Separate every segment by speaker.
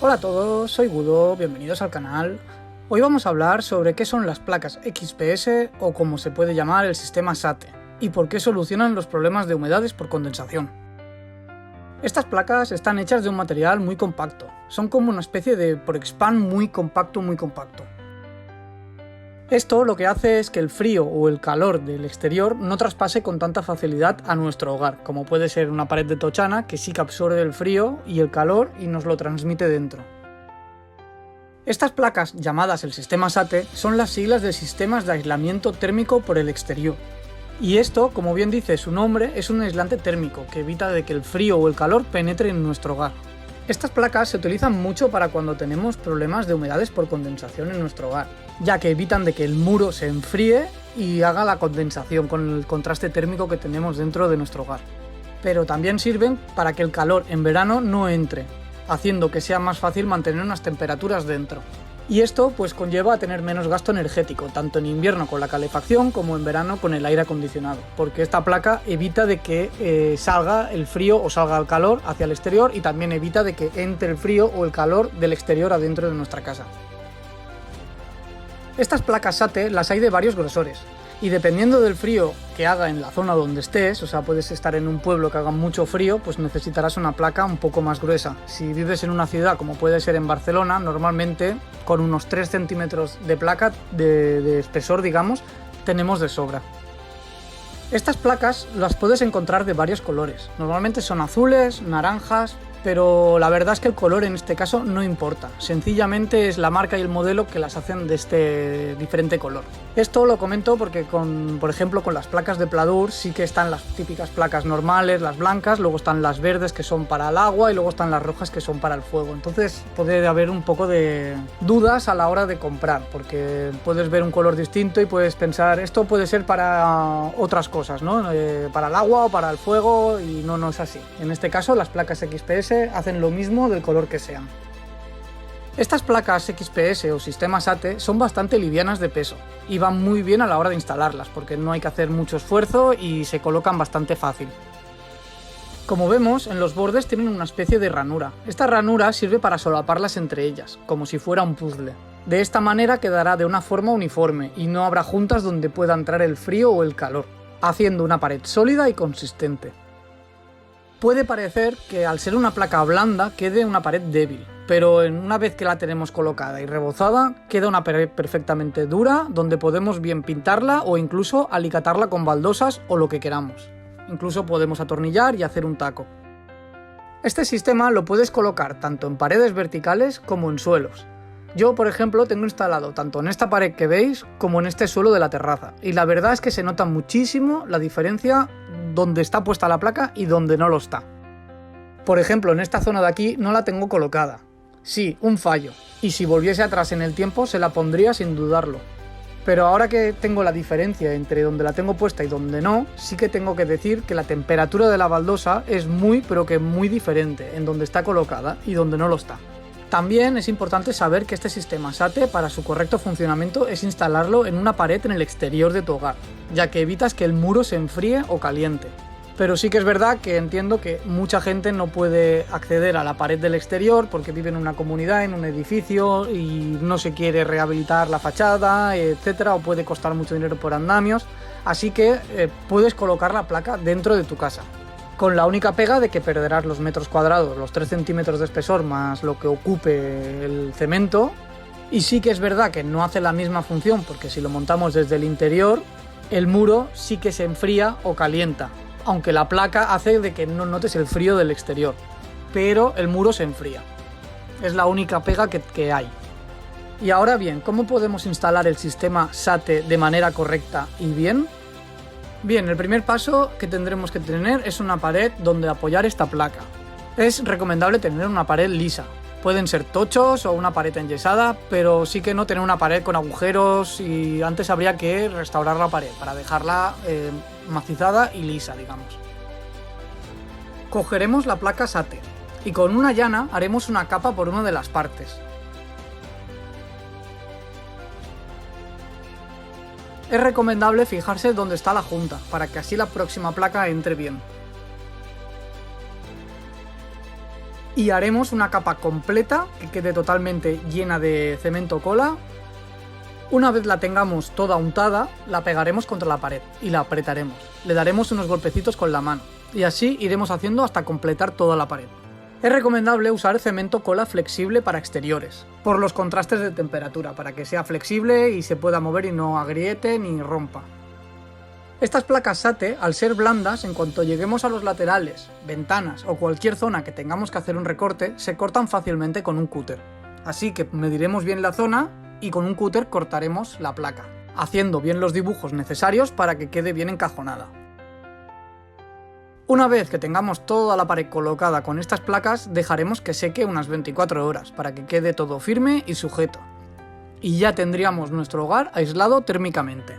Speaker 1: Hola a todos, soy Gudo, bienvenidos al canal. Hoy vamos a hablar sobre qué son las placas XPS o como se puede llamar el sistema SATE y por qué solucionan los problemas de humedades por condensación. Estas placas están hechas de un material muy compacto, son como una especie de ProXpan muy compacto. Esto lo que hace es que el frío o el calor del exterior no traspase con tanta facilidad a nuestro hogar, como puede ser una pared de tochana que sí que absorbe el frío y el calor y nos lo transmite dentro. Estas placas, llamadas el sistema SATE, son las siglas de sistemas de aislamiento térmico por el exterior. Y esto, como bien dice su nombre, es un aislante térmico que evita de que el frío o el calor penetre en nuestro hogar. Estas placas se utilizan mucho para cuando tenemos problemas de humedades por condensación en nuestro hogar, ya que evitan de que el muro se enfríe y haga la condensación con el contraste térmico que tenemos dentro de nuestro hogar. Pero también sirven para que el calor en verano no entre, haciendo que sea más fácil mantener unas temperaturas dentro. Y esto pues conlleva a tener menos gasto energético, tanto en invierno con la calefacción como en verano con el aire acondicionado, porque esta placa evita de que salga el frío o salga el calor hacia el exterior y también evita de que entre el frío o el calor del exterior adentro de nuestra casa. Estas placas SATE las hay de varios grosores, y dependiendo del frío que haga en la zona donde estés, o sea, puedes estar en un pueblo que haga mucho frío, pues necesitarás una placa un poco más gruesa. Si vives en una ciudad como puede ser en Barcelona, normalmente con unos 3 centímetros de placa de espesor, digamos, tenemos de sobra. Estas placas las puedes encontrar de varios colores. Normalmente son azules, naranjas, pero la verdad es que el color en este caso no importa. Sencillamente es la marca y el modelo que las hacen de este diferente color. Esto lo comento porque por ejemplo con las placas de Pladur sí que están las típicas placas normales, las blancas, luego están las verdes que son para el agua y luego están las rojas que son para el fuego. Entonces puede haber un poco de dudas a la hora de comprar, porque puedes ver un color distinto y puedes pensar esto puede ser para otras cosas, ¿no? Para el agua o para el fuego, y no es así. En este caso las placas XPS hacen lo mismo del color que sean. Estas placas XPS o sistema SATE son bastante livianas de peso y van muy bien a la hora de instalarlas porque no hay que hacer mucho esfuerzo y se colocan bastante fácil. Como vemos, en los bordes tienen una especie de ranura. Esta ranura sirve para solaparlas entre ellas, como si fuera un puzzle. De esta manera quedará de una forma uniforme y no habrá juntas donde pueda entrar el frío o el calor, haciendo una pared sólida y consistente. Puede parecer que al ser una placa blanda quede una pared débil, pero una vez que la tenemos colocada y rebozada, queda una pared perfectamente dura donde podemos bien pintarla o incluso alicatarla con baldosas o lo que queramos. Incluso podemos atornillar y hacer un taco. Este sistema lo puedes colocar tanto en paredes verticales como en suelos. Yo, por ejemplo, tengo instalado tanto en esta pared que veis como en este suelo de la terraza, y la verdad es que se nota muchísimo la diferencia donde está puesta la placa y donde no lo está. Por ejemplo, en esta zona de aquí no la tengo colocada. Sí, un fallo, y si volviese atrás en el tiempo se la pondría sin dudarlo. Pero ahora que tengo la diferencia entre donde la tengo puesta y donde no, sí que tengo que decir que la temperatura de la baldosa es muy diferente en donde está colocada y donde no lo está. También es importante saber que este sistema SATE, para su correcto funcionamiento, es instalarlo en una pared en el exterior de tu hogar, ya que evitas que el muro se enfríe o caliente. Pero sí que es verdad que entiendo que mucha gente no puede acceder a la pared del exterior porque vive en una comunidad, en un edificio y no se quiere rehabilitar la fachada, etcétera, o puede costar mucho dinero por andamios, así que puedes colocar la placa dentro de tu casa. Con la única pega de que perderás los metros cuadrados, los 3 centímetros de espesor más lo que ocupe el cemento. Y sí que es verdad que no hace la misma función porque si lo montamos desde el interior, el muro sí que se enfría o calienta, aunque la placa hace de que no notes el frío del exterior, pero el muro se enfría. Es la única pega que hay. Y ahora bien, ¿cómo podemos instalar el sistema SATE de manera correcta y bien? Bien, el primer paso que tendremos que tener es una pared donde apoyar esta placa. Es recomendable tener una pared lisa. Pueden ser tochos o una pared enyesada, pero sí que no tener una pared con agujeros, y antes habría que restaurar la pared para dejarla macizada y lisa, digamos. Cogeremos la placa SATE y con una llana haremos una capa por una de las partes. Es recomendable fijarse dónde está la junta, para que así la próxima placa entre bien. y haremos una capa completa que quede totalmente llena de cemento cola. Una vez la tengamos toda untada, la pegaremos contra la pared y la apretaremos. Le daremos unos golpecitos con la mano y así iremos haciendo hasta completar toda la pared. Es recomendable usar cemento cola flexible para exteriores, por los contrastes de temperatura, para que sea flexible y se pueda mover y no agriete ni rompa. Estas placas SATE, al ser blandas, en cuanto lleguemos a los laterales, ventanas o cualquier zona que tengamos que hacer un recorte, se cortan fácilmente con un cúter. Así que mediremos bien la zona y con un cúter cortaremos la placa, haciendo bien los dibujos necesarios para que quede bien encajonada. Una vez que tengamos toda la pared colocada con estas placas, dejaremos que seque unas 24 horas para que quede todo firme y sujeto. Y ya tendríamos nuestro hogar aislado térmicamente.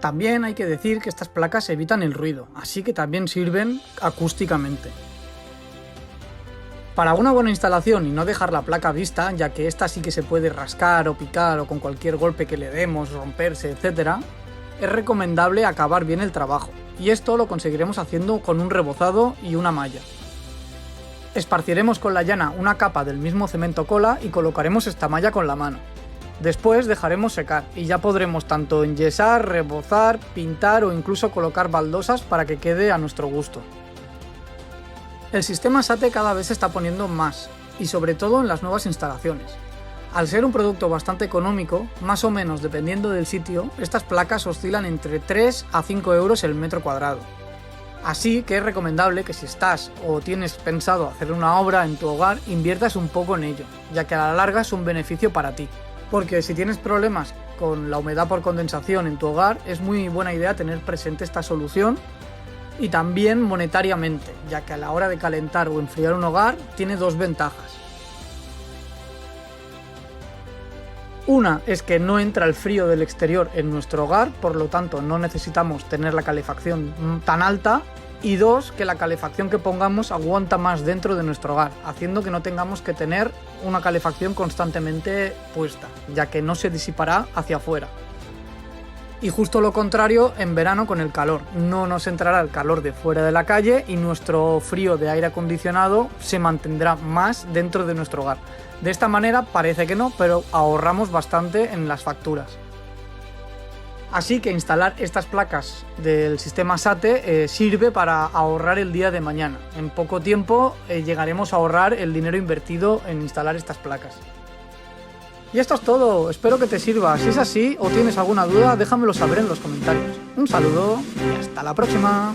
Speaker 1: También hay que decir que estas placas evitan el ruido, así que también sirven acústicamente. Para una buena instalación y no dejar la placa vista, ya que esta sí que se puede rascar o picar o con cualquier golpe que le demos, romperse, etc., es recomendable acabar bien el trabajo, y esto lo conseguiremos haciendo con un rebozado y una malla. Esparciremos con la llana una capa del mismo cemento cola y colocaremos esta malla con la mano. Después dejaremos secar y ya podremos tanto enyesar, rebozar, pintar o incluso colocar baldosas para que quede a nuestro gusto. El sistema SATE cada vez se está poniendo más, y sobre todo en las nuevas instalaciones. Al ser un producto bastante económico, más o menos dependiendo del sitio, estas placas oscilan entre 3 a 5 euros el metro cuadrado. Así que es recomendable que si estás o tienes pensado hacer una obra en tu hogar, inviertas un poco en ello, ya que a la larga es un beneficio para ti. Porque si tienes problemas con la humedad por condensación en tu hogar, es muy buena idea tener presente esta solución, y también monetariamente, ya que a la hora de calentar o enfriar un hogar tiene dos ventajas. Una es que no entra el frío del exterior en nuestro hogar, por lo tanto no necesitamos tener la calefacción tan alta. Y dos, que la calefacción que pongamos aguanta más dentro de nuestro hogar, haciendo que no tengamos que tener una calefacción constantemente puesta, ya que no se disipará hacia afuera. Y justo lo contrario en verano con el calor, no nos entrará el calor de fuera de la calle y nuestro frío de aire acondicionado se mantendrá más dentro de nuestro hogar. De esta manera parece que no, pero ahorramos bastante en las facturas. Así que instalar estas placas del sistema SATE sirve para ahorrar el día de mañana. En poco tiempo llegaremos a ahorrar el dinero invertido en instalar estas placas. Y esto es todo, espero que te sirva. Si es así o tienes alguna duda, déjamelo saber en los comentarios. Un saludo y hasta la próxima.